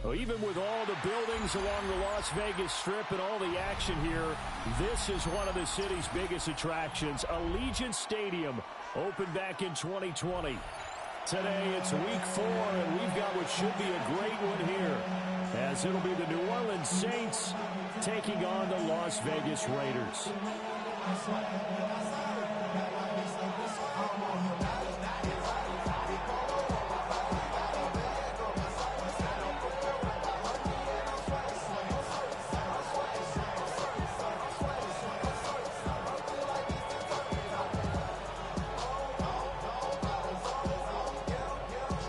Well, even with all the buildings along the Las Vegas Strip and all the action here, this is one of the city's biggest attractions. Allegiant Stadium opened back in 2020. Today it's week 4, and we've got what should be a great one here, as it'll be the New Orleans Saints taking on the Las Vegas Raiders.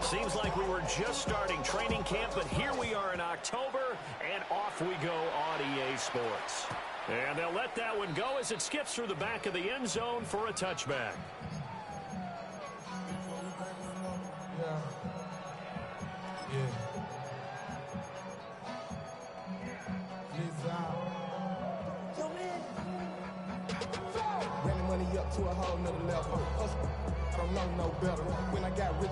Seems like we were just starting training camp, but here we are in October, and off we go on EA Sports. And they'll let that one go as it skips through the back of the end zone for a touchback. Running money up to a whole nother level. I don't know no better. When I got rich,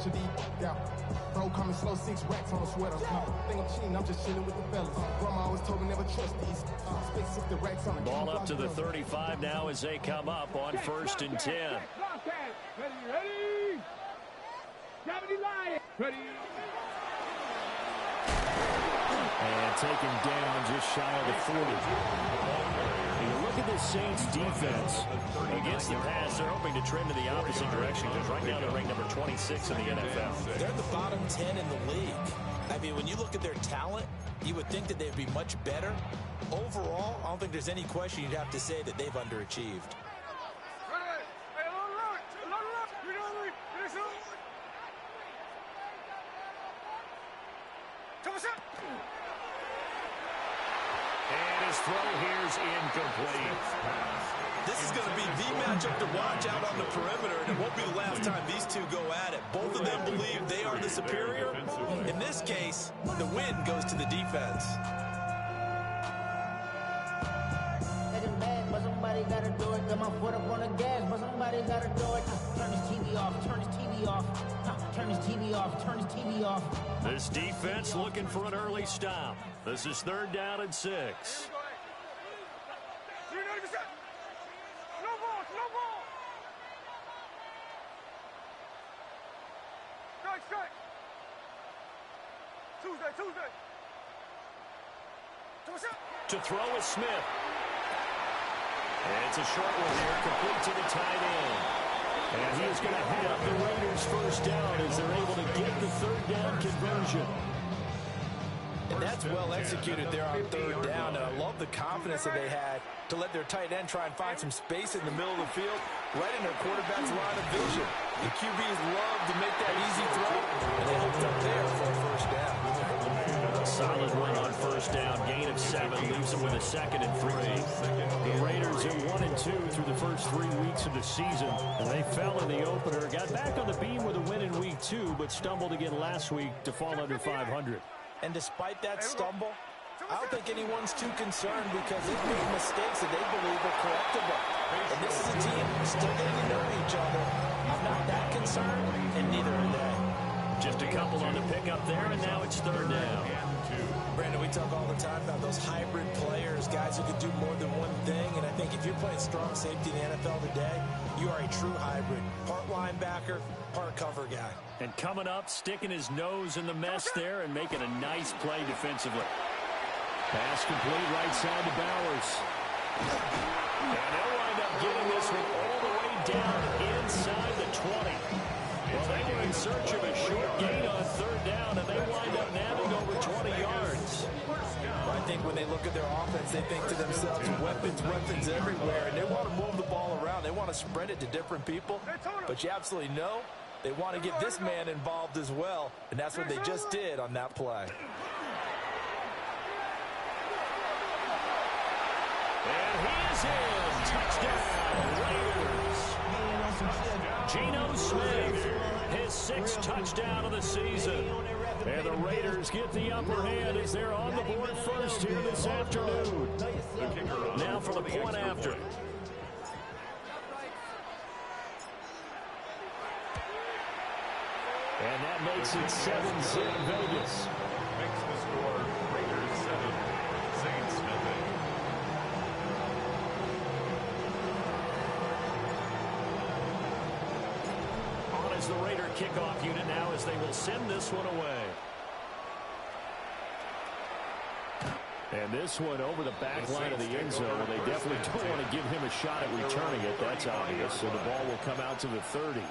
bro, coming slow, 6 racks on a sweater. Think I'm cheating, I'm just chilling with the fellas. Grandma always told me never trust these. Spend 60 racks on a ball up to the 35 now as they come up on 1st and 10. Ready? Gravity line. Ready? And taken down just shy of the 40. And you look at this Saints defense against the pass. They're hoping to trend in the opposite direction because right now they're ranked number 26 in the NFL. They're the bottom 10 in the league. I mean, when you look at their talent, you would think that they'd be much better. Overall, I don't think there's any question you'd have to say that they've underachieved. And his throw here's incomplete. This is going to be the matchup to watch out on the perimeter, and it won't be the last time these two go at it. Both of them believe they are the superior. In this case, the win goes to the defense. But somebody gotta do it. Got my foot up on the gas, but somebody gotta do it. Turn his TV off, turn his TV off. Turn his TV off, turn his TV off. This defense looking for an early stop. This is 3rd down and 6. No ball. Strike. Tuesday. To throw is Smith. And it's a short one here, complete to the tight end. And he is going to head up the Raiders' 1st down as they're able to get the 3rd down conversion. And that's well executed there on 3rd down. And I love the confidence that they had to let their tight end try and find some space in the middle of the field, right in their quarterback's line of vision. The QBs love to make that easy throw, and they hooked up there for a 1st down. A solid run on 1st down. Gain of 7 leaves them with a 2nd and 3. The Raiders are 1-2 through the first 3 weeks of the season. And they fell in the opener. Got back on the beam with a win in week 2, but stumbled again last week to fall under 500. And despite that stumble, I don't think anyone's too concerned because they've made mistakes that they believe are correctable. And this is a team still getting to know each other. I'm not that concerned, and neither are they. Just a couple on the pickup there, and now it's 3rd down. Brandon, we talk all the time about those hybrid players, guys who can do more than one thing. And I think if you're playing strong safety in the NFL today, you are a true hybrid. Part linebacker, part cover guy. And coming up, sticking his nose in the mess there and making a nice play defensively. Pass complete right side to Bowers. And they'll wind up getting this one all the way down inside the 20. Well, they were in search of a short gain on 3rd down, and they wind up nabbing over 20 yards. I think when they look at their offense, they think to themselves, weapons everywhere, and they want to move the ball around. They want to spread it to different people, but you absolutely know they want to get this man involved as well, and that's what they just did on that play. And he is in. Touchdown, Raiders. Geno Smith, his 6th touchdown of the season. And the Raiders get the upper hand as they're on the board first here this afternoon. Now for the point after. And that makes it 7-0 Vegas. kickoff unit now as they will send this one away. And this one over the back line of the end zone. They definitely don't want to give him a shot at returning it. That's obvious. So the ball will come out to the 30.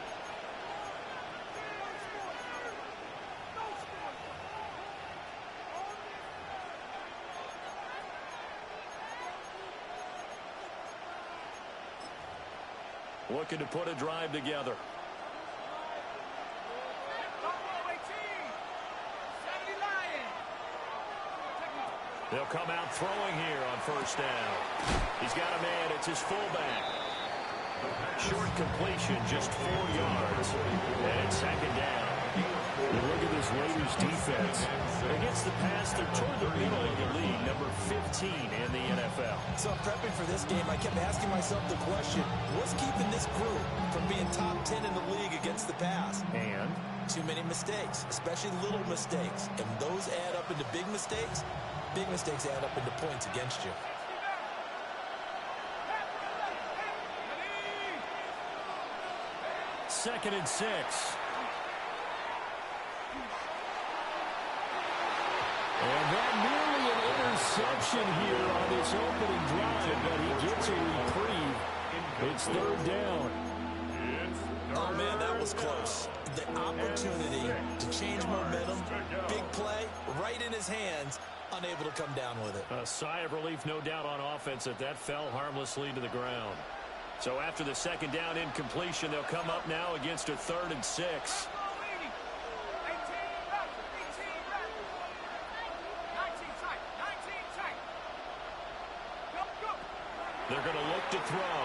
Looking to put a drive together. They'll come out throwing here on first down. He's got a man. It's his fullback. Short completion, just 4 yards. And it's second down. You look at this Raiders defense. Against the pass, they're toward the middle of the league, number 15 in the NFL. So prepping for this game, I kept asking myself the question, what's keeping this group from being top 10 in the league against the pass? And too many mistakes, especially little mistakes. And those add up into big mistakes. Big mistakes add up into points against you. Second and 6. And that nearly an interception here on this opening drive, but he gets a reprieve. It's third down. Oh, man, that was close. The opportunity to change momentum, big play, right in his hands, unable to come down with it. A sigh of relief, no doubt, on offense that fell harmlessly to the ground. So after the second down incompletion, they'll come up now against a third and 6. They're going to look to throw.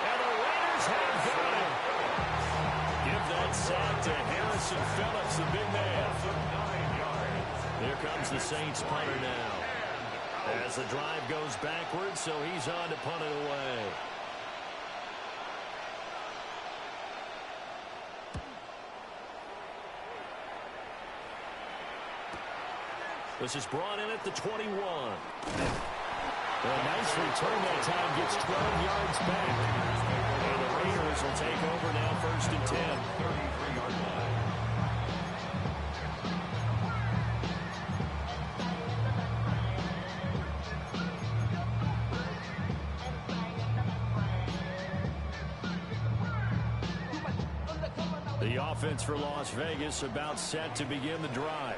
And the Raiders have got him. Give that sack to Harrison Phillips, the big man. Here comes the Saints punter now. As the drive goes backwards, so he's on to punt it away. This is brought in at the 21. A nice return that time, gets 12 yards back. And the Raiders will take over now, first and 10. The offense for Las Vegas about set to begin the drive.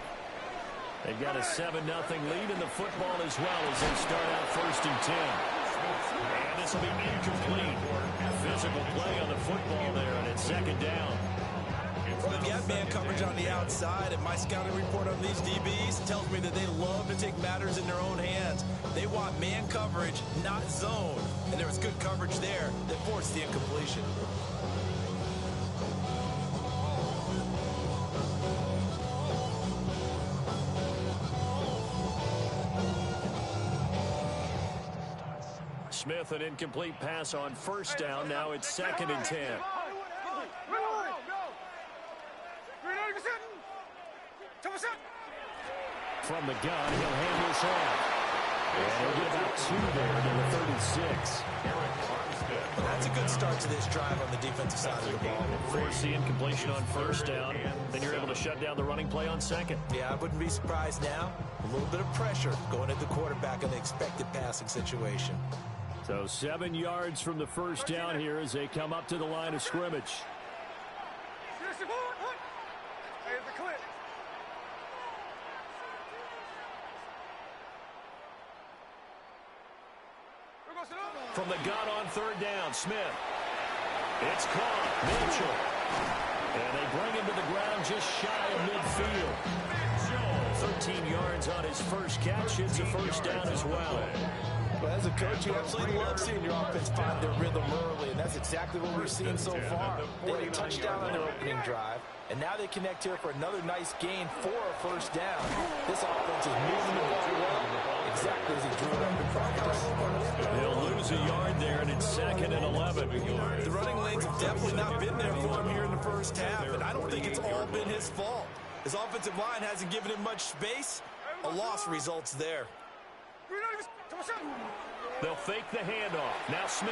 They've got a 7-0 lead in the football as well as they start out first and 10. And this will be incomplete. Physical play on the football there, and it's second down. Well, if you have man coverage on the outside, and my scouting report on these DBs tells me that they love to take matters in their own hands. They want man coverage, not zone. And there was good coverage there that forced the incompletion. Smith, an incomplete pass on first down. Now it's second and 10. From the gun, he'll hand this off. And he'll get about 2 there to the 36. That's a good start to this drive on the defensive side of the ball. Force the incompletion on first down. Then you're able to shut down the running play on second. Yeah, I wouldn't be surprised now. A little bit of pressure going at the quarterback in the expected passing situation. So 7 yards from the first down here as they come up to the line of scrimmage. From the gun on third down, Smith. It's caught. Mitchell. And they bring him to the ground just shy of midfield. 13 yards on his first catch. It's a first down as well. But as a coach, you absolutely love seeing your offense find their rhythm early, and that's exactly what we've seen so far. They had a touchdown on their opening drive, and now they connect here for another nice gain for a first down. This offense is moving the ball well, exactly as he drew it up in practice. They'll lose a yard there, and it's second and 11. The running lanes have definitely not been there for him here in the first half, and I don't think it's all been his fault. His offensive line hasn't given him much space. A loss results there. They'll fake the handoff. Now Smith.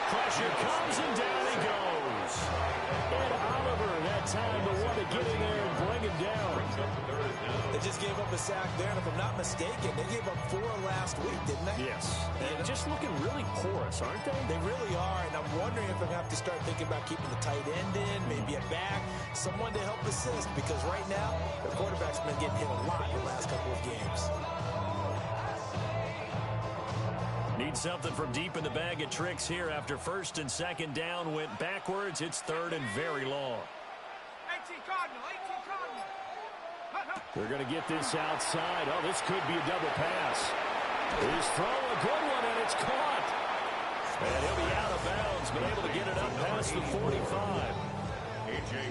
Pressure comes, and down he goes. And Oliver had time to want to get in there and bring him down. They just gave up a sack there, and if I'm not mistaken, they gave up 4 last week, didn't they? Yes. And just looking really porous, aren't they? They really are, and I'm wondering if I'm going to have to start thinking about keeping the tight end in, maybe a back, someone to help assist, because right now, the quarterback's been getting hit a lot in the last couple of games. Need something from deep in the bag of tricks here after first and second down went backwards. It's third and very long. 18 Cardinal, 18 Cardinal. They're going to get this outside. Oh, this could be a double pass. He's throwing a good one, and it's caught. And he'll be out of bounds, but able to get it up past the 45.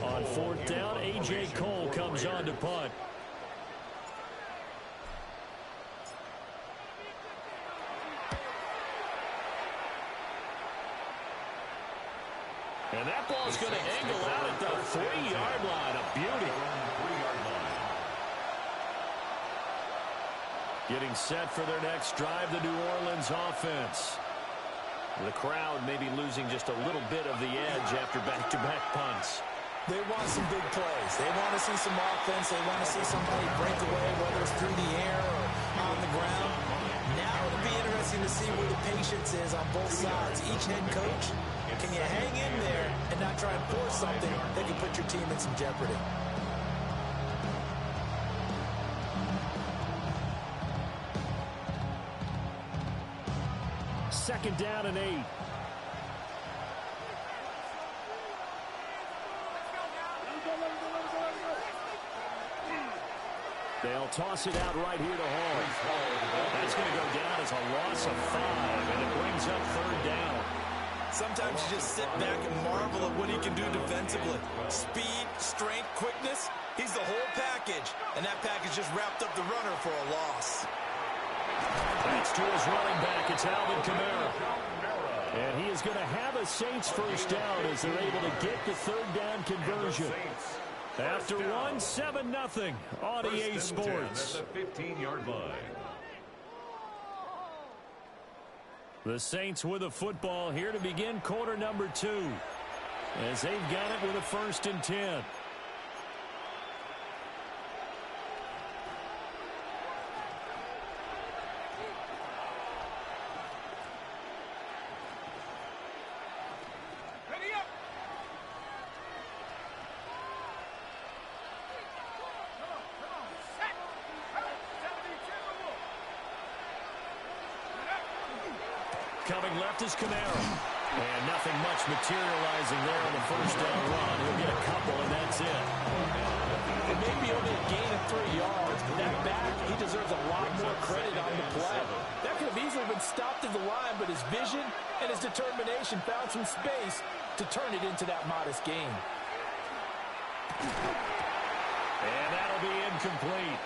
On fourth down, A.J. Cole comes on to punt. And that ball's going to angle out at the 3-yard line. A beauty. Getting set for their next drive, the New Orleans offense. The crowd may be losing just a little bit of the edge after back-to-back punts. They want some big plays. They want to see some offense. They want to see somebody break away, whether it's through the air or on the ground. Now it'll be interesting to see where the patience is on both sides. Each head coach, can you hang in there and not try and force something that can put your team in some jeopardy? Second down and 8. They'll toss it out right here to Hall. That's going to go down as a loss of 5, and it brings up third down. Sometimes you just sit back and marvel at what he can do defensively. Speed, strength, quickness. He's the whole package, and that package just wrapped up the runner for a loss. That's to his running back. It's Alvin Kamara. And he is going to have a Saints first down as they're able to get the third down conversion. After 7-0 on EA Sports. At the 15-yard line. The Saints with a football here to begin quarter number 2. As they've got it with a 1st and 10. Coming left is Kamara. And nothing much materializing there on the first down run. He'll get a couple, and that's it. It may be only a gain of 3 yards, but that back, he deserves a lot more credit on the play. That could have easily been stopped at the line, but his vision and his determination found some space to turn it into that modest gain. And that'll be incomplete.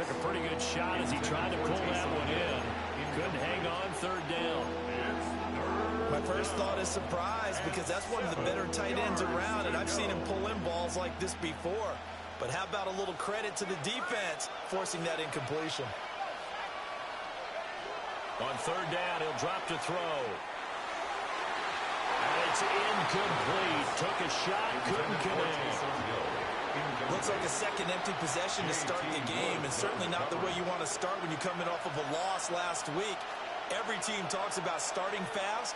Took a pretty good shot as he tried to pull that one in. Couldn't hang on third down. My first thought is surprise, because that's one of the better tight ends around, and I've seen him pull in balls like this before. But how about a little credit to the defense forcing that incompletion? On third down, he'll drop to throw. And it's incomplete. Took a shot, couldn't connect. Looks like a second empty possession to start the game, and certainly not the way you want to start when you're coming off of a loss last week. Every team talks about starting fast.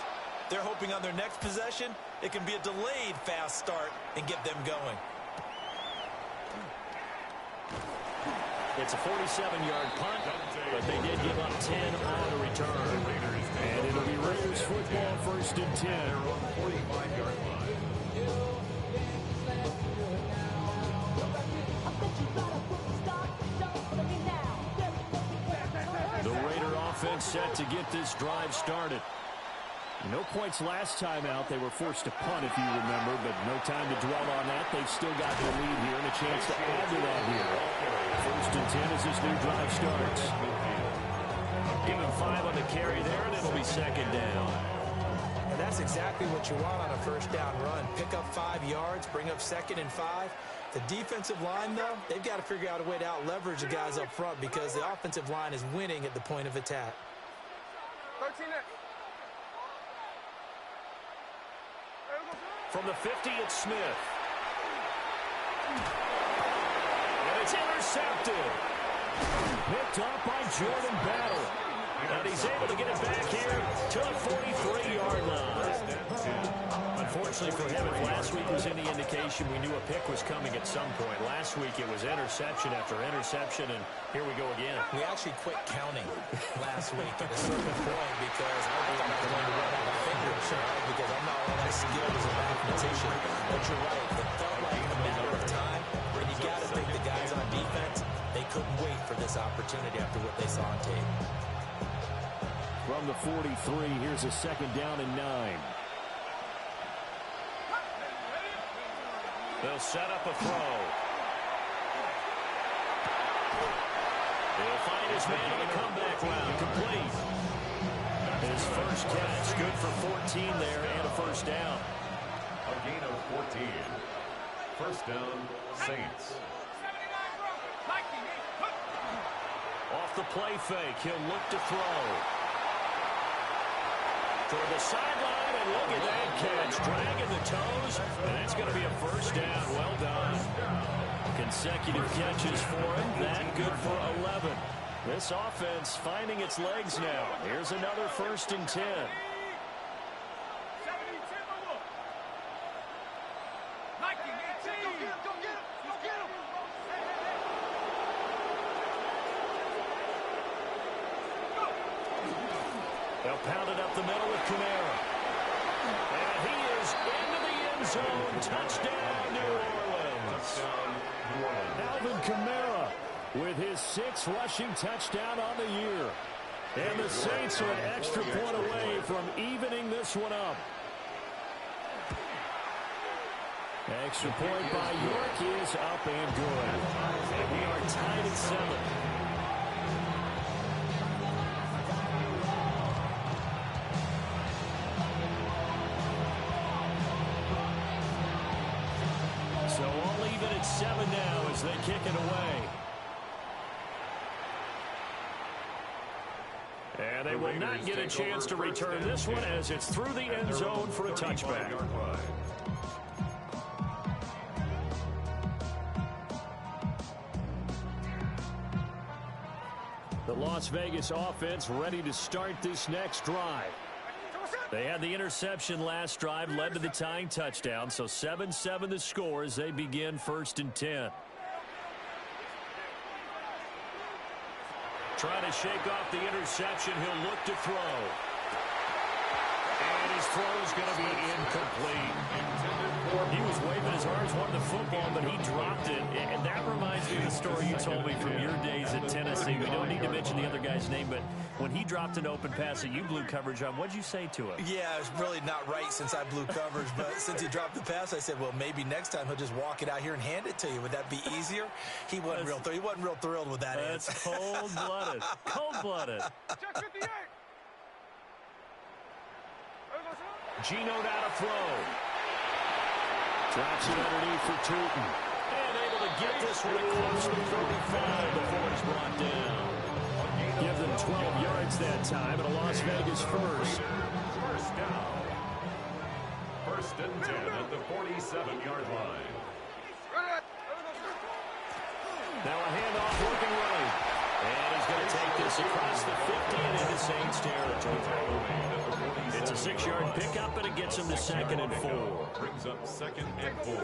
They're hoping on their next possession, it can be a delayed fast start and get them going. It's a 47-yard punt, but they did give up 10 on a return. And it'll be Raiders football, 1st and 10. 45-yard line. The Raider offense set to get this drive started. No points last time out. They were forced to punt, if you remember, but no time to dwell on that. They've still got the lead here and a chance to add to that here. 1st and 10 as this new drive starts. Give him 5 on the carry there, and it'll be second down. And that's exactly what you want on a first down run. Pick up 5 yards, bring up 2nd and 5. The defensive line, though, they've got to figure out a way to out-leverage the guys up front because the offensive line is winning at the point of attack. 13 next. From the 50, it's Smith. And it's intercepted. Picked up by Jordan Battle. And he's able to get it back here to the 43-yard line. Unfortunately for him, if last week was any indication, we knew a pick was coming at some point. Last week it was interception after interception, and here we go again. We actually quit counting last week at a certain point because I thought I was going to run out of fingers, right? Because I'm not all that skilled as a mathematician. But you're right. It felt like a matter of time. And you got to think the guys on defense, they couldn't wait for this opportunity after what they saw on tape. From the 43, here's a second down and 9. They'll set up a throw. He'll find his man on the comeback route. Complete. His first catch, good for 14 there and a first down. A gain of 14. First down, Saints. Off the play fake, he'll look to throw. Toward the sideline, and look at that catch. Dragging the toes, and that's going to be a first down. Well done. Consecutive catches for him. That good for 11. This offense finding its legs now. Here's another first and 10. They'll pound it up the middle with Kamara. And he is into the end zone. Touchdown, New Orleans. Alvin Kamara with his 6th rushing touchdown on the year. And the Saints are an extra point away from evening this one up. Extra point by York is up and good. And we are tied at 7. So all even at 7 now as they kick it away. And they will not get a chance to return this one as it's through the end zone for a touchback. The Las Vegas offense ready to start this next drive. They had the interception last drive, led to the tying touchdown, so 7-7 the score as they begin 1st and 10. Trying to shake off the interception, he'll look to throw. And his throw is going to be incomplete. He was waving his arms, wanted the football, but he dropped it. And that reminds me of the story you told me from your days at Tennessee. We don't need to mention the other guy's name, but when he dropped an open pass that you blew coverage on, what'd you say to him? Yeah, it's really not right since I blew coverage, but since he dropped the pass, I said, well, maybe next time he'll just walk it out here and hand it to you. Would that be easier? He wasn't real thrilled with that answer. That's cold-blooded. Cold-blooded. Geno now to throw. Drops it underneath for Tootin. And able to get this one close to 35 before it's brought down. Give them 12 yards that time, and a Las Vegas first. First down. 1st and 10 at the 47-yard line. Now a handoff looking right. And he's going to take this across the 50 and into Saints territory. It's a 6-yard pickup, and it gets him to 2nd and 4. Brings up 2nd and 4.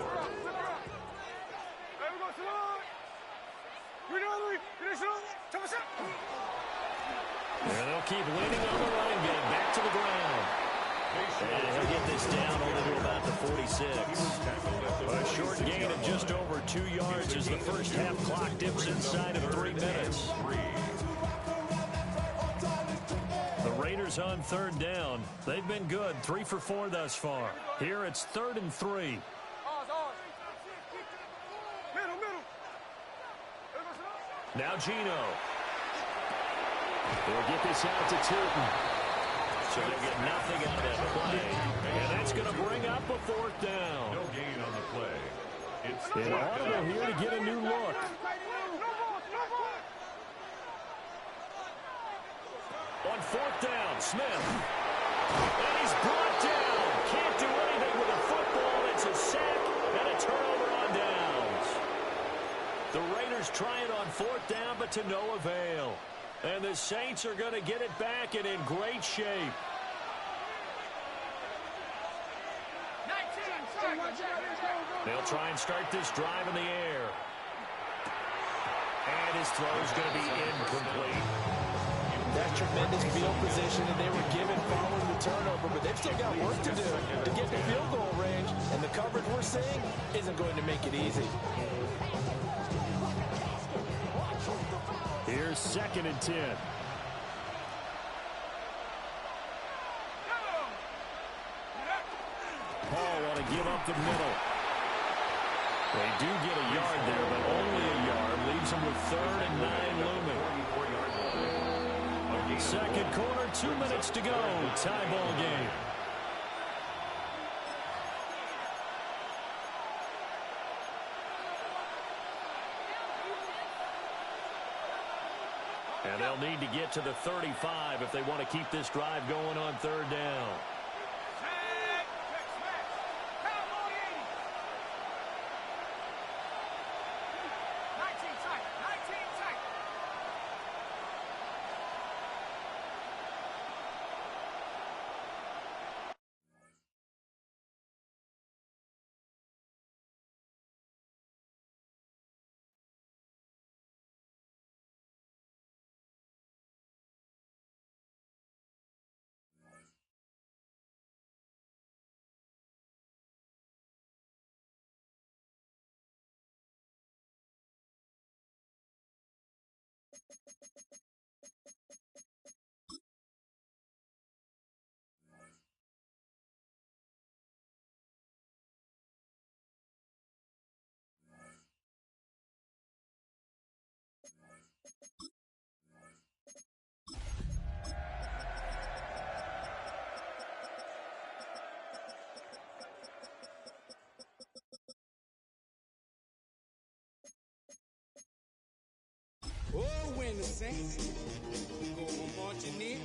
And they'll keep leaning on the running game. Back to the ground. And he'll get this down only to about the 46. A short gain of just over 2 yards as the first half clock dips inside of 3 minutes. The Raiders on 3rd down. They've been good. 3 for 4 thus far. Here it's 3rd and 3. Now Geno. They'll get this out to Tootin. So they'll get nothing out of that play. And that's going to bring up a 4th down. No gain on the play. It's And Audible here to get a new look. On 4th down, Smith. And he's brought down. Can't do anything with a football was trying on 4th down, but to no avail. And the Saints are going to get it back and in great shape. They'll try and start this drive in the air. And his throw is going to be incomplete. That's tremendous field position that they were given following the turnover, but they've still got work to do to get to field goal range, and the coverage we're seeing isn't going to make it easy. Here's 2nd and 10. Paul want to give up the middle. They do get a yard there, but only a yard. Leaves them with 3rd and 9 looming. 2nd quarter, 2 minutes to go. Tie ball game. And they'll need to get to the 35 if they want to keep this drive going on 3rd down. Oh, when the Saints go marching in.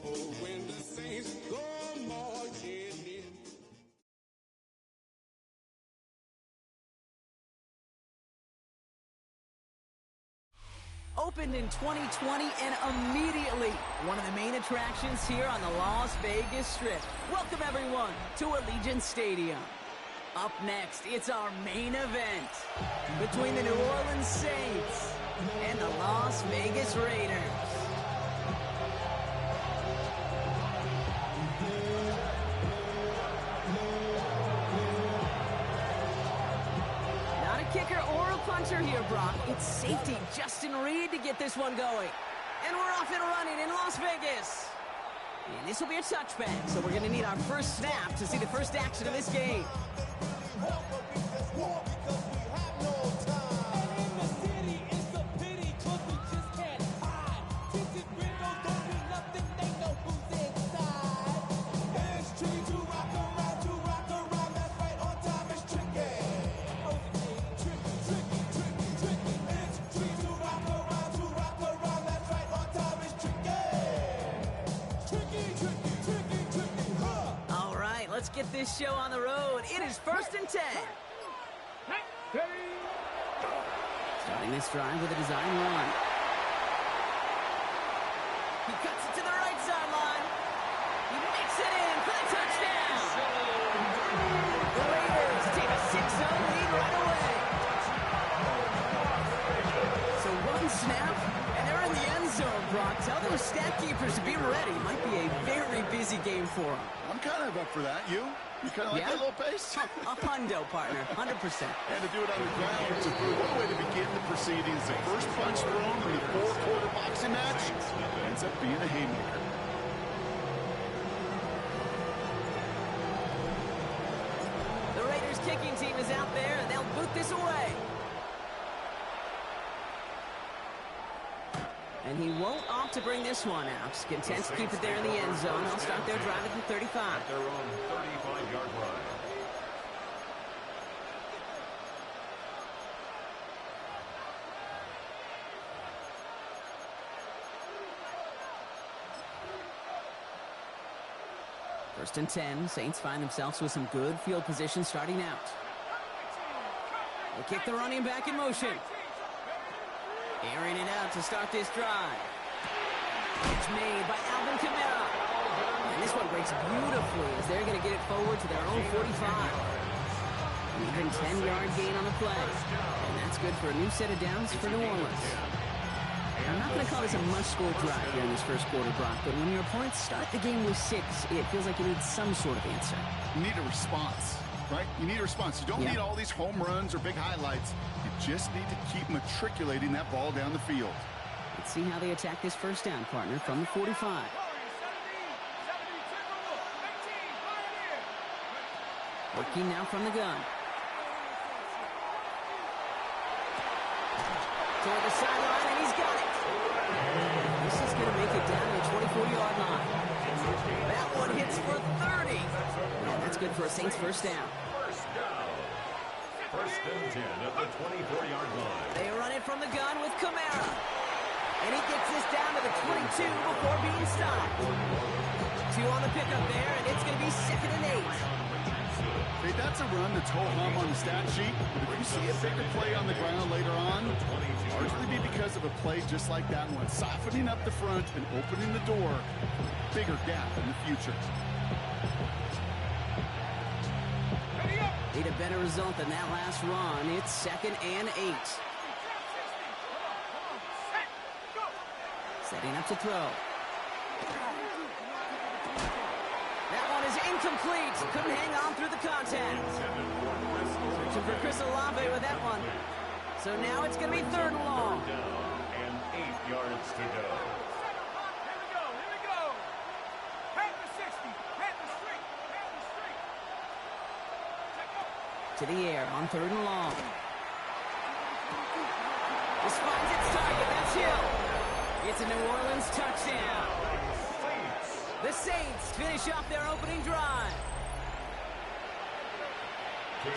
Oh, when the Saints go marching in. Opened in 2020 and immediately one of the main attractions here on the Las Vegas Strip. Welcome, everyone, to Allegiant Stadium. Up next, it's our main event between the New Orleans Saints and the Las Vegas Raiders. Not a kicker or a punter here, Brock. It's safety Justin Reed to get this one going. And we're off and running in Las Vegas. And this will be a touchback, so we're going to need our first snap to see the first action of this game. Let's get this show on the road. It is 1st and 10. Starting this drive with a design run. He cuts it to the right sideline. He makes it in for the touchdown. The Raiders take a 6-0 lead right away. So one snap, and they're in the end zone, Brock. Tell those stat keepers to be ready. Might be a very busy game for them. I'm kind of up for that. You kind of like that little pace? A hundo, partner, 100%. And to do it on the ground, what a way to begin the proceedings. The first punch thrown in the 4-quarter boxing match ends up being a haymaker. The Raiders kicking team is out there, and they'll boot this away. And he won't opt to bring this one out. Content to keep it there in the end zone. They'll start their drive at the 35. At their own 35-yard line. First and 10. Saints find themselves with some good field position starting out. They kick the running back in motion. Airing it out to start this drive. It's made by Alvin Kamara. And this one breaks beautifully as they're going to get it forward to their own 45. Even 10-yard gain on the play. And that's good for a new set of downs for New Orleans. I'm not going to call this a must-score drive here in this first quarter, Brock, but when your opponents start the game with 6, it feels like you need some sort of answer. You need a response, right? You need a response. You don't need all these home runs or big highlights. You just need to keep matriculating that ball down the field. Let's see how they attack this first down, partner, from the 45. Working now from the gun. Toward the sideline, and he's got it. This is going to make it down to the 24-yard line. That one hits for 30. And that's good for a Saints first down. First and 10 at the 24-yard line. They run it from the gun with Kamara. And he gets this down to the 22 before being stopped. 2 on the pickup there, and it's going to be 2nd and 8. Hey, that's a run that's ho-hum on the stat sheet, but if you see a bigger play on the ground later on, largely be because of a play just like that one, softening up the front and opening the door, bigger gap in the future. Need a better result than that last run. It's 2nd and 8. Setting up to throw. That one is incomplete. Couldn't hang on through the contact. Searching for Chris Olave with that one. So now it's going to be 3rd and long. And 8 yards to go. Here we go. Head to 60. Head to street. Head to street. To the air on 3rd and long. This finds its target. That's Hill. It's a New Orleans touchdown. The Saints finish off their opening drive.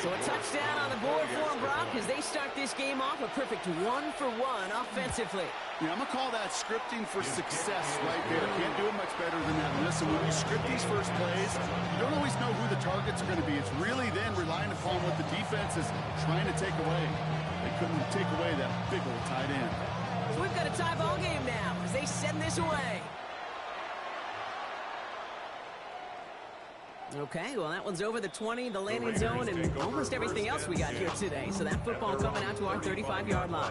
So a touchdown on the board for them, Brock, as they start this game off a perfect 1-for-1 offensively. Yeah, I'm going to call that scripting for success right there. Can't do it much better than that. Listen, when you script these first plays, you don't always know who the targets are going to be. It's really then relying upon what the defense is trying to take away. They couldn't take away that big old tight end. So we've got a tie ball game now as they send this away. Okay, well, that one's over the 20, the landing zone, and almost everything else we got here today. So that football coming out to our 35-yard line.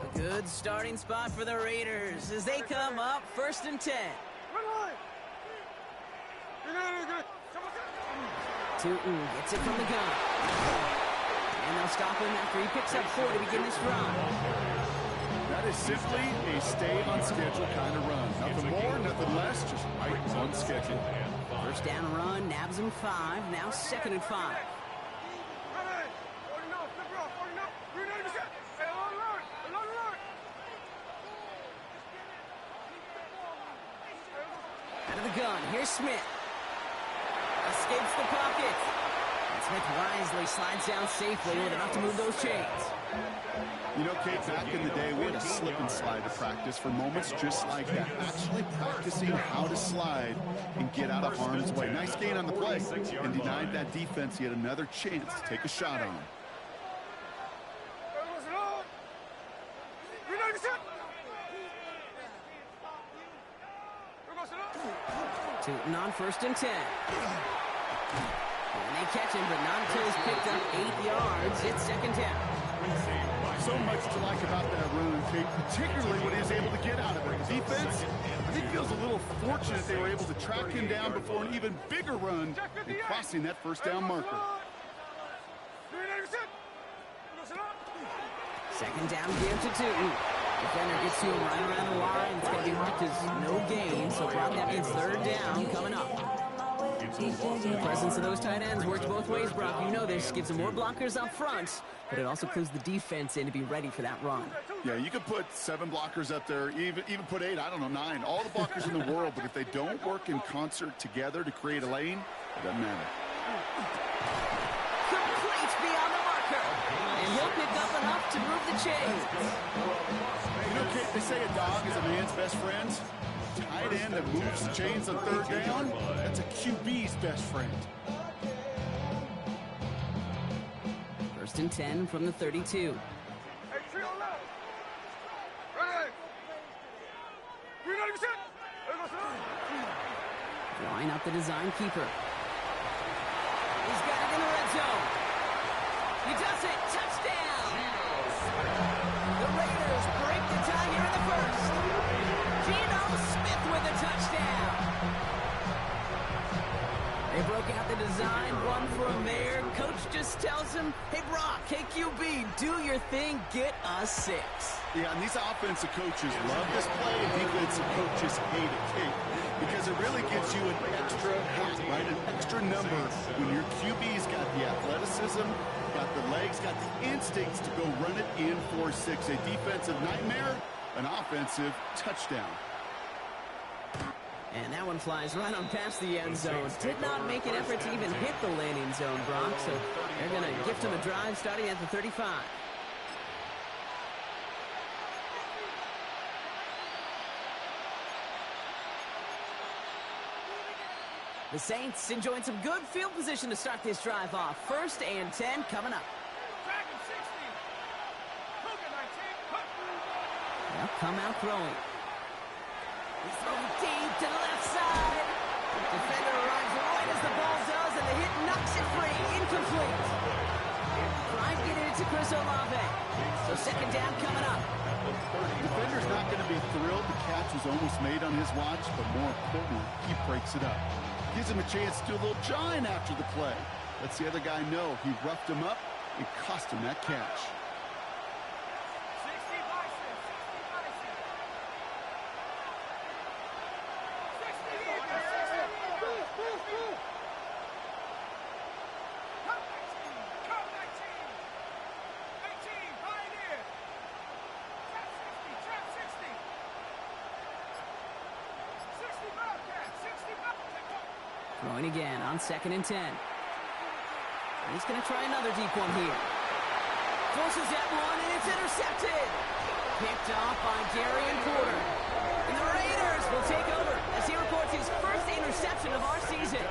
A good starting spot for the Raiders as they come up 1st and 10. Tootin gets it from the gun. And they'll stop him after he picks up 4 to begin this run. That is simply a stay on schedule kind of run. Nothing more, nothing less, just right on schedule. First down run, nabs him 5, now 2nd and 5. Out of the gun, here's Smith. Escapes the pocket. And Smith wisely slides down safely with enough to move those chains. You know, Kate, back in the day, we had a slip and slide to practice for moments just like that. Actually practicing how to slide and get out of harm's way. Nice gain on the play and denied that defense yet another chance to take a shot on him. Tootin on 1st and 10. And they catch him, but not until he's picked up 8 yards. It's 2nd down. So much to like about that run, Kate, particularly what he was able to get out of it. The defense, I think, feels a little fortunate they were able to track him down before an even bigger run and crossing that first down marker. 2nd down give to Tootin. Defender gets to him right around the line. It's going to be marked as no gain, so Brock, that means 3rd down coming up. The presence of those tight ends works both ways, Brock. You know this. Gives them more blockers up front, but it also clues the defense in to be ready for that run. Yeah, you could put 7 blockers up there, even put 8, I don't know, 9. All the blockers in the world, but if they don't work in concert together to create a lane, it doesn't matter. Complete beyond the marker. And he'll pick up enough to move the chains. You know, Kate, they say a dog is a man's best friend. Tight end that moves the chains on third down, that's a QB's best friend. 1st and 10 from the 32. Hey, trio left. Ready. Green on your set. There goes Drawing up the design keeper. He's got it in the red zone. He does it. Touchdown. The Raiders break the tie here in the first. Geno Smith with a touchdown. They broke out the design, run from there. Coach just tells him, hey, Brock, hey, QB, do your thing, get us 6. Yeah, and these offensive coaches love this play, and defensive coaches hate it, Kate, because it really gives you an extra hat, right? An extra number when your QB's got the athleticism, got the legs, got the instincts to go run it in for 6. A defensive nightmare, an offensive touchdown. And that one flies right on past the end zone. Did not make an effort to even hit the landing zone, Brock. So they're going to gift him a drive starting at the 35. The Saints enjoying some good field position to start this drive off. 1st and 10 coming up. They'll come out throwing. He's throwing deep to the left side. Defender arrives right as the ball does, and the hit knocks it free. Incomplete. Trying to get it to Chris Olave. So 2nd down coming up. Defender's not going to be thrilled the catch was almost made on his watch, but more importantly, he breaks it up. Gives him a chance to do a little jawing after the play. Lets the other guy know he roughed him up and cost him that catch. Throwing again on 2nd and 10. He's going to try another deep one here. Forces that one, and it's intercepted. Picked off by Darian Porter. And the Raiders will take over as he reports his first interception of our season.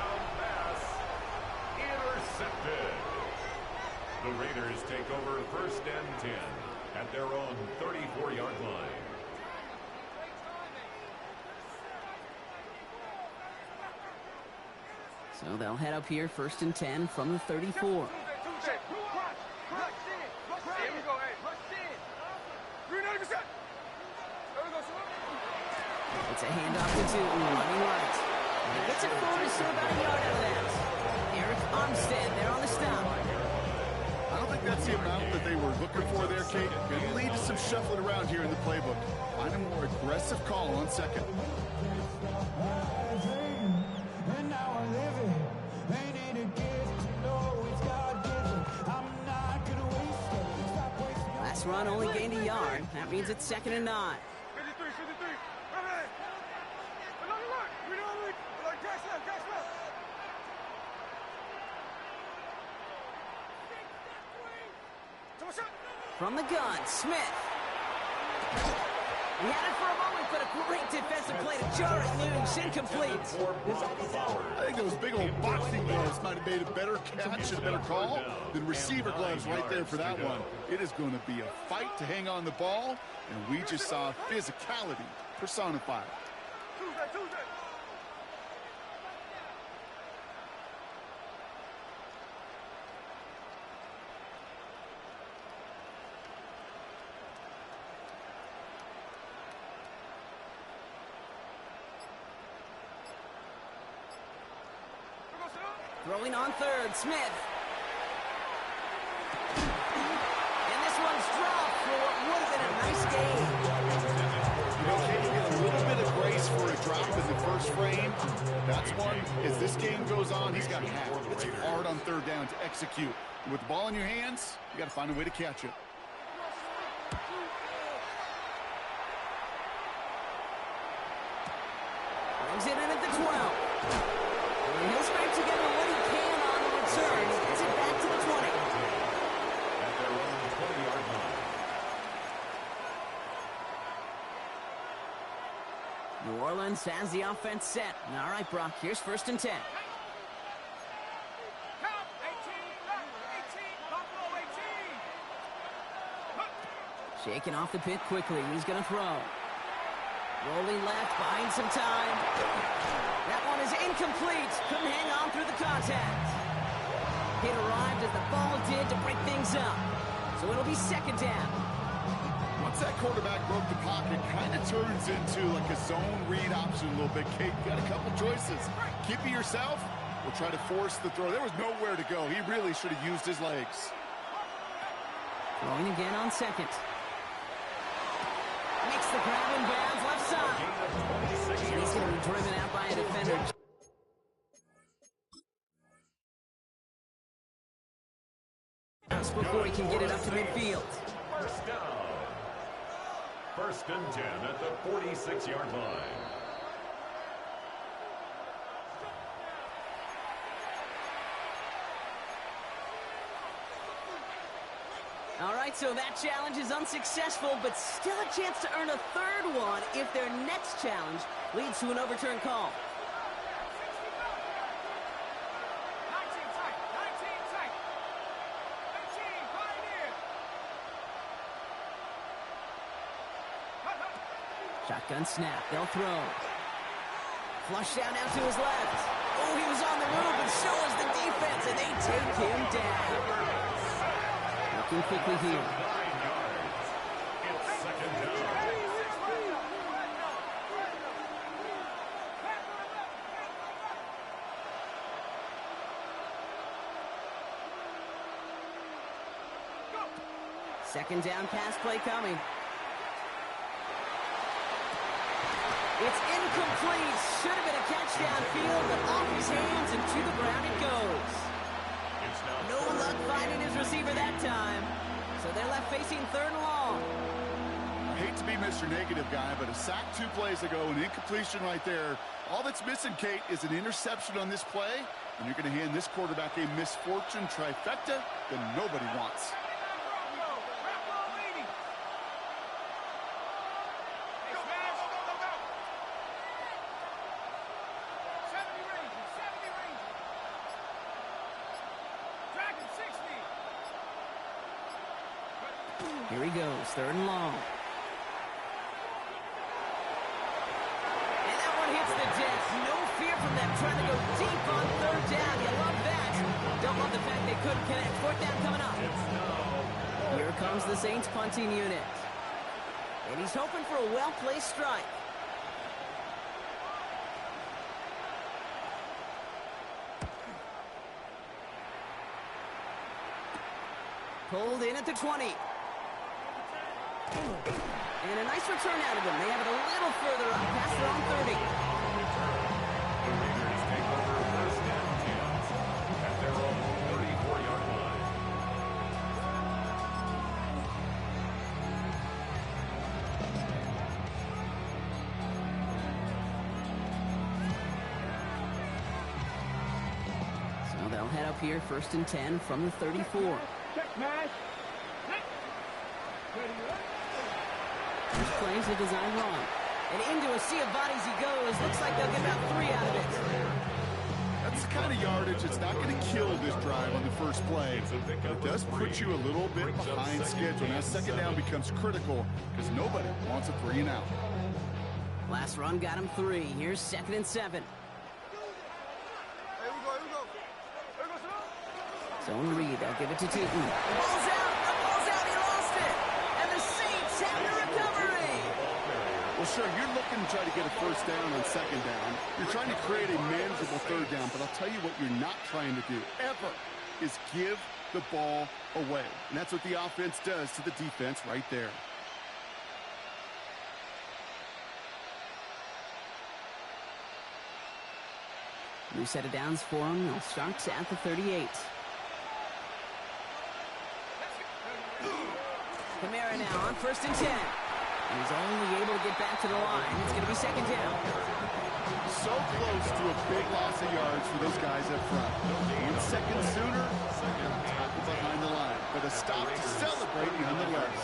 Intercepted. The Raiders take over 1st and 10 at their own 34-yard line. So they'll head up here 1st and 10 from the 34. It's a handoff to Newton, running right. And he gets it forward, so about a yard out of that. Eric Armstead there on the stop. I don't think that's the amount that they were looking for there, Kate. Going to lead to some shuffling around here in the playbook. Find a more aggressive call on 2nd. Last run only gained a yard. That means it's 2nd and 9. From the gun, Smith. He had it for a moment, but a great defensive play to jar it loose. Incomplete. I think those big old boxing gloves might have made a better catch and a better call than receiver gloves right there for that one. It is going to be a fight to hang on the ball, and we just saw physicality personified. Throwing on 3rd, Smith. And this one's dropped for what would have been a nice game. You know, Kate, you get a little bit of grace for a drop in the first frame. That's one, as this game goes on, he's got half. It's hard on 3rd down to execute. With the ball in your hands, you got to find a way to catch it. Brings it in at the 12. He'll scrape together what he can on the return. He gets it back to the 20. At their own 20-yard line. Orleans has the offense set. All right, Brock, here's 1st and 10. Shaking off the pit quickly. He's going to throw. Rolling left, buying some time. That one is incomplete. Couldn't hang on through the contact. Hit arrived as the ball did to break things up. So it'll be 2nd down. Once that quarterback broke the pocket, kind of turns into like a zone read option a little bit. Kate, got a couple choices. Keep it yourself or try to force the throw. There was nowhere to go. He really should have used his legs. Throwing again on 2nd. Makes the grab in bounds left side. And he's going to be driven out by a defender. Just before he can get it up to midfield. 1st down. 1st and 10 at the 46-yard line. All right, so that challenge is unsuccessful, but still a chance to earn a 3rd one if their next challenge leads to an overturned call. Shotgun snap, they'll throw. Flush down now to his left. Oh, he was on the move, and so was the defense, and they take him down. Looking quickly here. 9 yards. It's 2nd down. Second down pass play coming. It's incomplete. Should have been a catch downfield, but off his hands and to the ground it goes. No luck finding his receiver that time. So they're left facing 3rd and long. I hate to be Mr. Negative guy, but a sack 2 plays ago, an incompletion right there. All that's missing, Kate, is an interception on this play, and you're going to hand this quarterback a misfortune trifecta that nobody wants. Here he goes, 3rd and long. And that one hits the deck. No fear from them trying to go deep on 3rd down. You love that. Don't love the fact they couldn't connect. 4th down coming up. Here comes the Saints punting unit. And he's hoping for a well-placed strike. Pulled in at the 20. And a nice return out of them. They have it a little further up past their own 30. The Raiders take over 1st and 10 at their own 34-yard line. So they'll head up here 1st and 10 from the 34. First plays a design run. And into a sea of bodies he goes. Looks like they'll get about 3 out of it. That's the kind of yardage. It's not going to kill this drive on the first play, but it does put you a little bit behind schedule. Now 2nd down becomes critical because nobody wants a 3 and out. Last run got him 3. Here's 2nd and 7. Zone read. They'll give it to Tootin. The ball's out. The ball's out. He lost it. And the Saints have the recovery. Well, sure, you're looking to try to get a 1st down on 2nd down. You're trying to create a manageable 3rd down, but I'll tell you what you're not trying to do, ever, is give the ball away. And that's what the offense does to the defense right there. New set of downs for him. They'll start at the 38. Kamara now on 1st and 10. And he's only able to get back to the line. It's going to be 2nd down. So close to a big loss of yards for those guys up front. 1 second sooner, tackle behind the line. But a stop to celebrate nonetheless.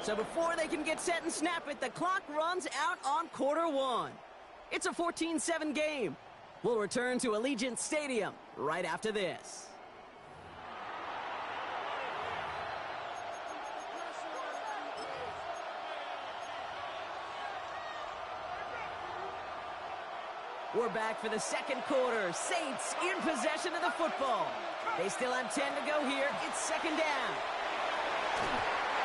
So before they can get set and snap it, the clock runs out on quarter one. It's a 14-7 game. We'll return to Allegiant Stadium right after this. We're back for the second quarter. Saints in possession of the football. They still have 10 to go here. It's second down.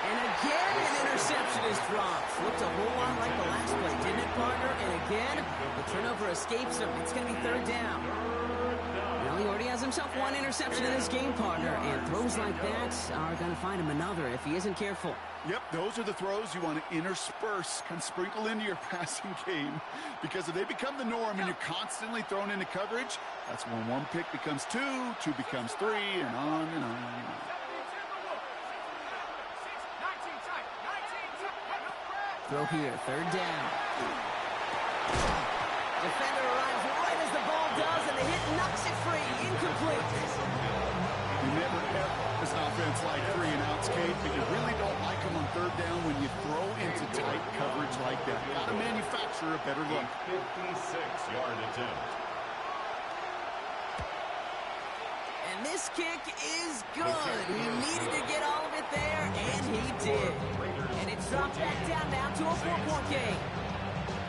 And again, an interception is dropped. Looked a whole lot like the last play, didn't it, partner? And again, the turnover escapes him. It's going to be third down. Well, he already has himself one interception in this game, partner. And throws like that are going to find him another if he isn't careful. Yep, those are the throws you want to intersperse, kind of sprinkle into your passing game. Because if they become the norm and you're constantly thrown into coverage, that's when one pick becomes two, two becomes three, and on and on and on. Throw here, third down. Defender arrives right as the ball does, and the hit knocks it free. Incomplete. You never ever, as an offense, like 3 and outs, Kate, but you really don't like them on third down when you throw into tight coverage like that. Got to manufacture a better look. 56-yard attempt. And this kick is good. He needed to get all of it there, and he did. And it's dropped back down now to a 4-point game.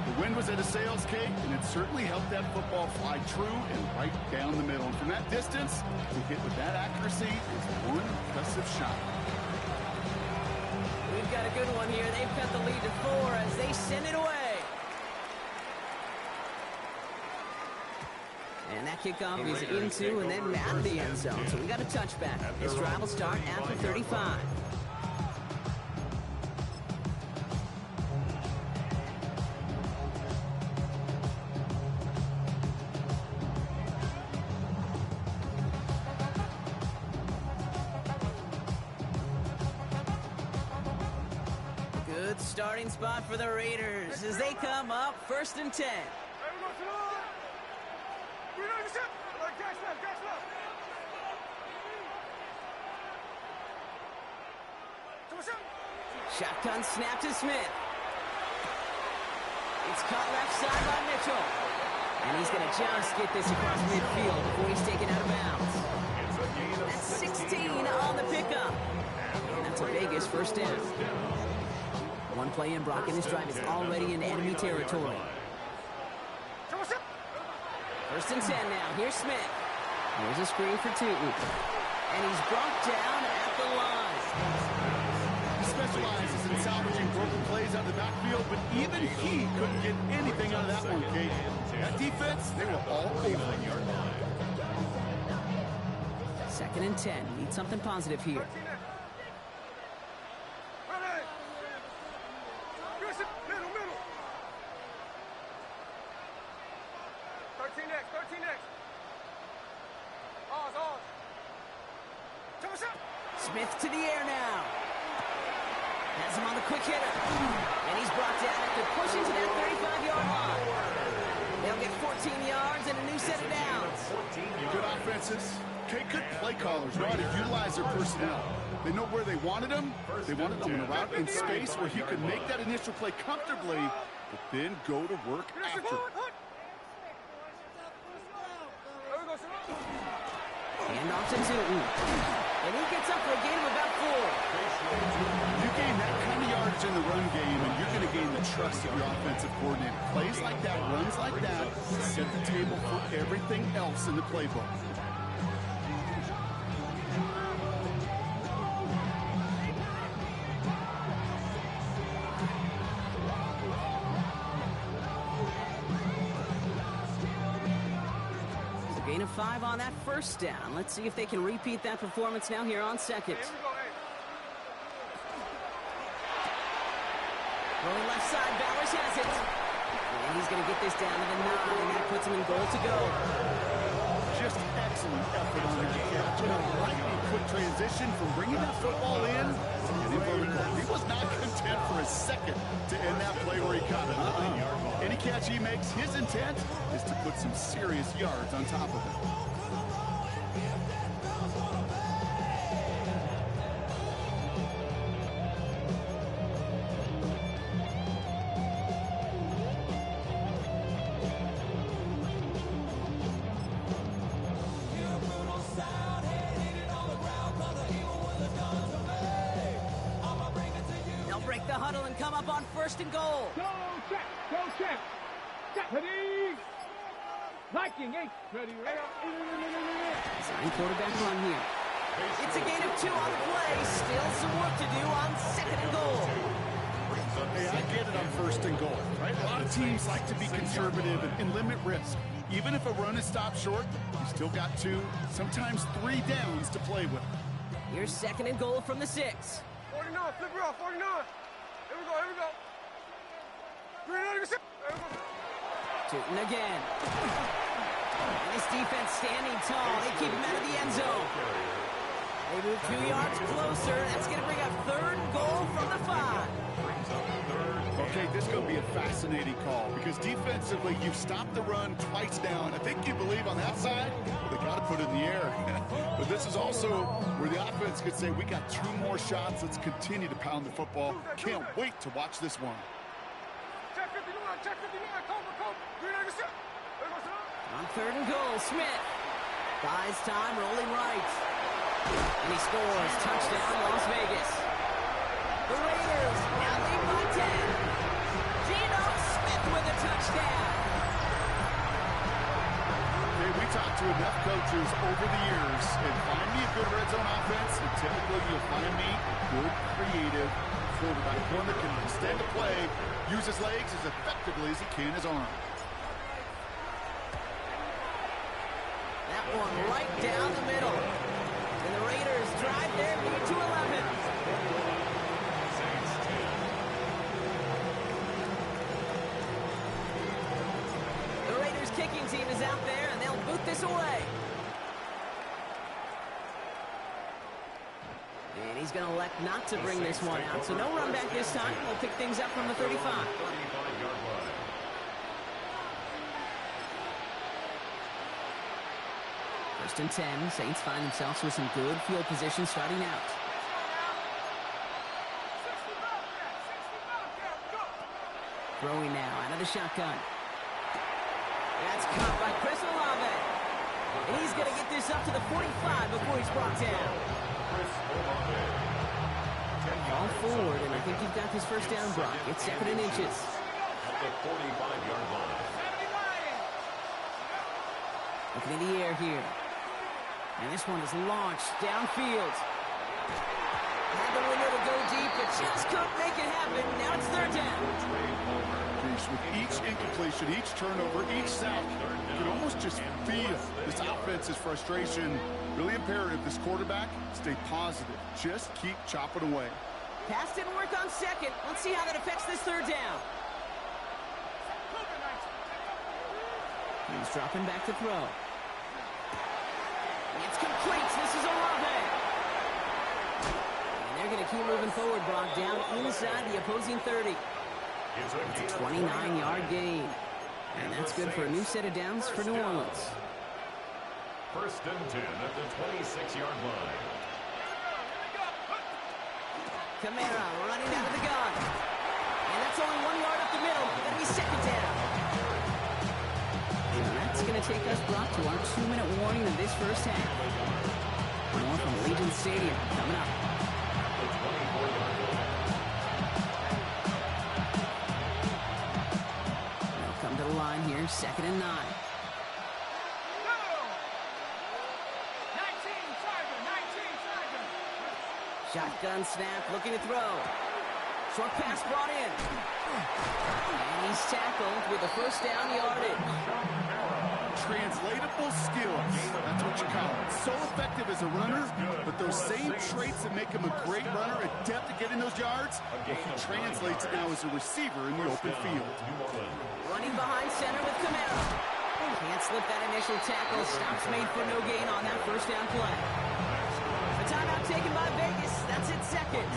The wind was at a sails, Kate, and it certainly helped that football fly true and right down the middle. And from that distance, to hit with that accuracy is one impressive shot. We've got a good one here. They've cut the lead to 4 as they send it away. And that kickoff is into and then out of the end zone. So we got a touchback. This drive will start after 35. Good starting spot for the Raiders as they come up first and 10. Shotgun snap to Smith. It's caught left side by Mitchell. And he's going to just get this across midfield before he's taken out of bounds. That's 16 on the pickup. And that's a Vegas first down. One play in, Brock, and this drive is already in enemy territory. First and 10 now. Here's Smith. Here's a screen for Tootin. And he's brought down at the line. Specializes in salvaging broken plays out of the backfield, but even he couldn't get anything out of that one, Kate. That defense, they were all over. Second and 10. Need something positive here. Smith to the air now. Has him on the quick hitter. And he's brought down after pushing to that 35-yard line. They'll get 14 yards and a new set of downs. Good offenses. Good play callers know how to utilize their personnel. They know where they wanted them. They wanted them in a route in space where he could make that initial play comfortably, but then go to work after. Hand off to Tootin. And he gets up for a gain of about 4. You gain that kind of yardage in the run game, and you're going to gain the trust of your offensive coordinator. Plays like that, runs like that, set the table for everything else in the playbook. Gain of 5 on that first down. Let's see if they can repeat that performance now here on second. Rolling left side, Bowers has it. And he's going to get this down to the 9, and that puts him in goal to go. Just excellent effort on the catch. And a lightning quick transition from bringing that football in and in vertical. He was not content for a second to end that play where he caught it. Any catch he makes, his intent is to put some serious yards on top of it. break the huddle and come up on 1st and goal. Go check. Check. Ready. Viking, ready. Sign quarterback run here. It's a gain of 2 on the play. Still some work to do on 2nd and goal. Hey, I get it on 1st and goal, right? A lot of teams like to be conservative and limit risk. Even if a run is stopped short, you still got 2, sometimes 3 downs to play with. Here's 2nd and goal from the 6. 49, flip it off, 49. Here we go. 390%. There we go. Tootin again. And this defense standing tall. They keep him out of the end zone. They move 2 yards closer. That's going to bring up 3rd and goal from the 5. Okay, this is going to be a fascinating call because defensively, you've stopped the run twice down. I think you believe on that side, they got to put it in the air. But this is also where the offense could say, we got 2 more shots. Let's continue to pound the football. Can't wait to watch this one. Check 59, Cobra. 390%. On 3rd and goal, Smith buys time, rolling right. And he scores. Touchdown, Las Vegas. The Raiders now lead by 10. Geno Smith with a touchdown. Okay, we talked to enough coaches over the years, and find me a good red zone offense, and typically you'll find me good, creative quarterback. One that can extend the play, use his legs as effectively as he can his arm. That one right down the middle. And the Raiders drive their lead to 11. The Raiders kicking team is out there, and they'll boot this away. And he's going to elect not to bring this one out. So no run back this time. We'll pick things up from the 35. 35-yard line. First and 10. Saints find themselves with some good field position starting out. Throwing now out of the shotgun. That's caught by Chris Olave. And he's going to get this up to the 45 before he's brought down. Ball forward, and I think he's got his first down, Brock. It's 2nd and inches. At the 45-yard line. Looking in the air here. And this one is launched downfield. Had the window to go deep, but just couldn't make it happen. Now it's 3rd down. With each incompletion, each turnover, each sack, you can almost just feel this offense's frustration. Really imperative, this quarterback, stay positive. Just keep chopping away. Pass didn't work on 2nd. Let's see how that affects this 3rd down. He's dropping back to throw. It's complete. This is Olave. And they're going to keep moving forward, Brock, down inside the opposing 30. It's a 29-yard gain. And that's good for a new set of downs for New Orleans. First and 10 at the 26-yard line. Kamara running out of the gun. And that's only 1 yard up the middle. That'll be 2nd down. And that's going to take us, Brock, to our 2-minute warning of this first half. More from Allegiant Stadium coming up. They'll come to the line here, 2nd and 9. Shotgun snap, looking to throw. Short pass brought in. And he's tackled with a first down yardage. Translatable skills. That's what you call it. So effective as a runner, but those same traits that make him a great runner, adept at getting those yards, he translates it now as a receiver in the open field. Running behind center with Kamara. Can't slip that initial tackle. Stops made for no gain on that first down play. A timeout taken by Vegas. That's it, 2nd.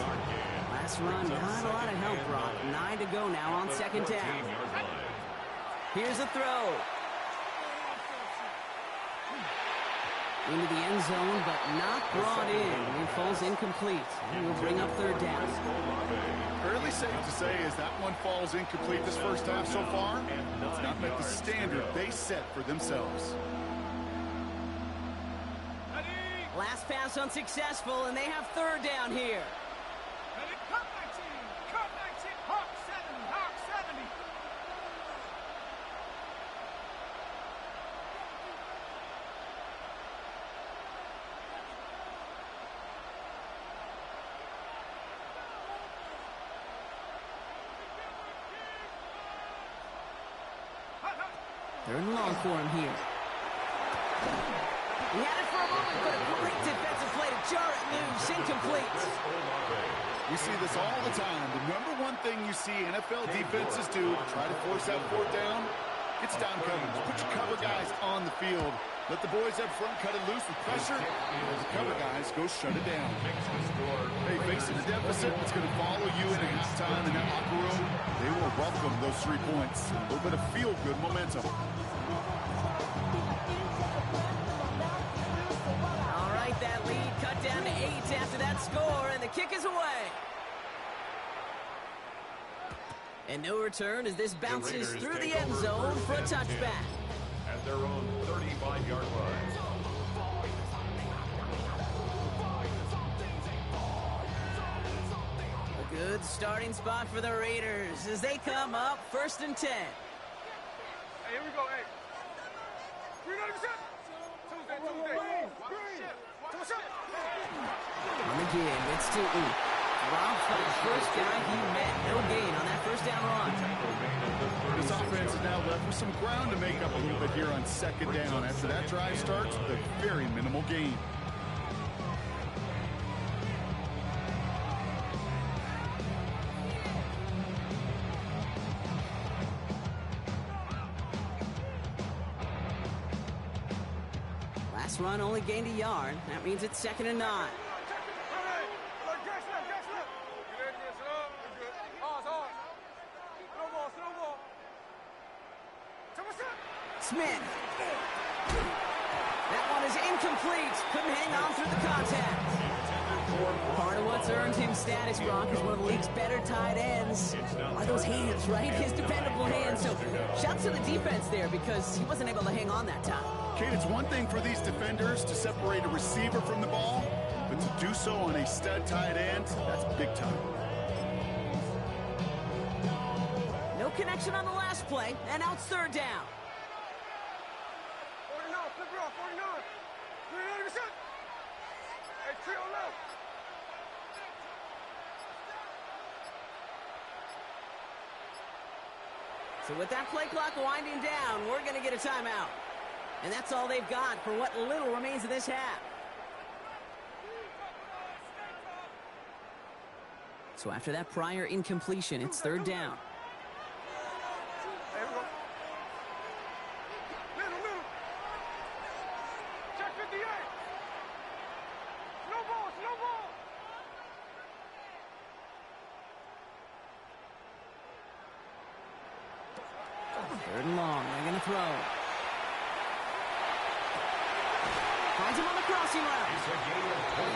Last run, not a lot of help, Brock. 9 to go now on 2nd down. Here's a throw. Into the end zone, but not brought in. It falls incomplete. And will bring up 3rd down. Fairly safe to say as that one falls incomplete this first half so far, it's not met the standard they set for themselves. Last pass unsuccessful, and they have 3rd down here. Third and long for him here. He had it for a moment, but a great defensive play to jar it loose. Incomplete. We see this all the time. The number one thing you see NFL defenses do to try to force that fourth down, it's down coverage. Put your cover guys on the field. Let the boys up front cut it loose with pressure. And the cover guys go shut it down. Hey, facing a deficit, it's going to follow you into halftime in that locker room. They will welcome those 3 points. A little bit of feel-good momentum. All right, that lead cut down to 8 after that score, and the kick is away. And no return as this bounces through the end zone for a touchback. At their own 35-yard line. A good starting spot for the Raiders as they come up 1st and 10. Hey, here we go, hey. 390%. Tuesday. Watch it. On the game, it's Tootin. Drops by the first guy he met. No gain on that first down run. This offense is now left with some ground to make up a little bit here on 2nd down. After that drive starts with a very minimal gain. Last run only gained a yard. That means it's 2nd and 9. Smith. That one is incomplete. Couldn't hang on through the contact. Part of what's earned him status, Brock, is one of the league's better tight ends. Are those hands, right? His dependable hands. So shouts to the defense there because he wasn't able to hang on that time. Kate, it's one thing for these defenders to separate a receiver from the ball, but to do so on a stud tight end, that's big time. No connection on the last play, and now it's 3rd down. 49. 390%. Hey, trio left. So with that play clock winding down, we're going to get a timeout. And that's all they've got for what little remains of this half. So after that prior incompletion, it's 3rd down. Hey, we go. Middle. Check 58. No ball. 3rd and long. They're going to throw. Finds him on the crossing route.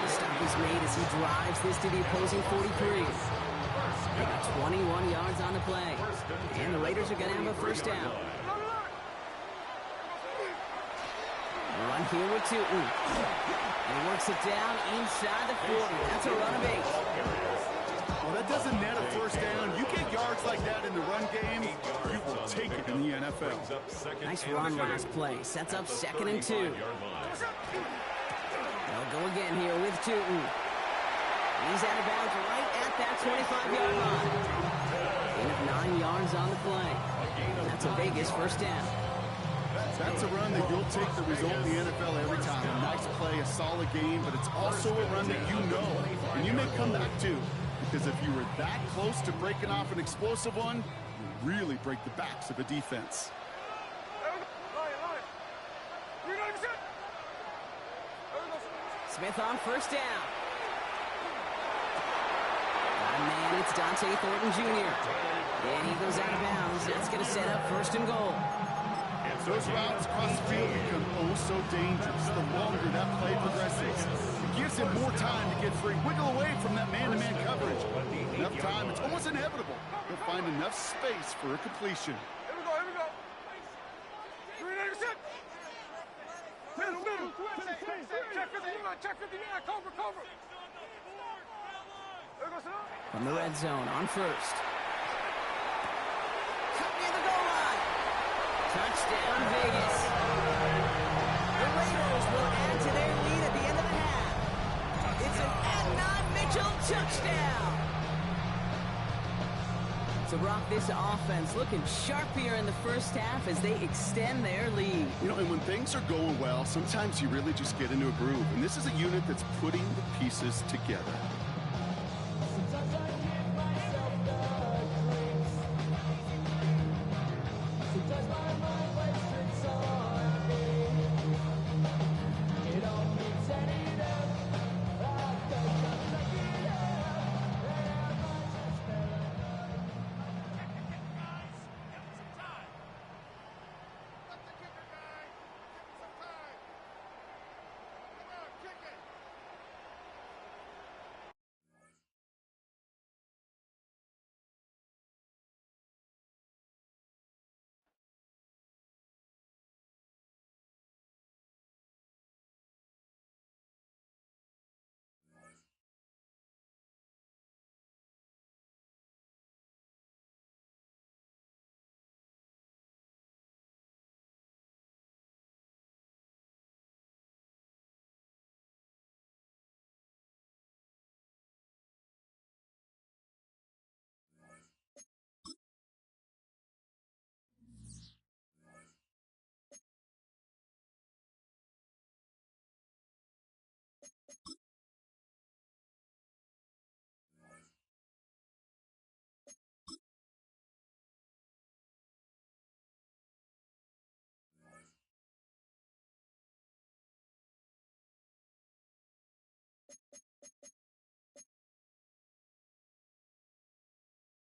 The stop is made as he drives this to the opposing 43. They got 21 yards on the play. And the Raiders are going to have a 1st down. Run here with Tootin. And he works it down inside the 40. That's a run of 8. Well, that doesn't net a 1st down. You get yards like that in the run game, you will take it in the NFL. Nice run last play. Sets up 2nd and 2. They'll go again here with Tootin. He's out of bounds right at that 25-yard line. Gain of 9 yards on the play. And that's a Vegas 1st down. That's a run that you'll take the result in the NFL every time. A nice play, a solid game, but it's also a run that you know and you may come back to. Because if you were that close to breaking off an explosive one, you really break the backs of a defense. Smith on 1st down. Man, it's Dante Thornton Jr. And he goes out of bounds. That's going to set up 1st and goal. Those routes across the field become oh so dangerous the longer that play progresses. It gives him more time to get free, wiggle away from that man-to-man coverage. Enough time, it's almost inevitable. He'll find enough space for a completion. Here we go. 386. Middle. Check 59. Cover. From the red zone on 1st. Cut near the goal line. Touchdown, Vegas. The Raiders will add to their lead at the end of the half. It's an Adnan Mitchell touchdown. So, Brock, this offense looking sharp here in the first half as they extend their lead. You know, and when things are going well, sometimes you really just get into a groove. And this is a unit that's putting the pieces together.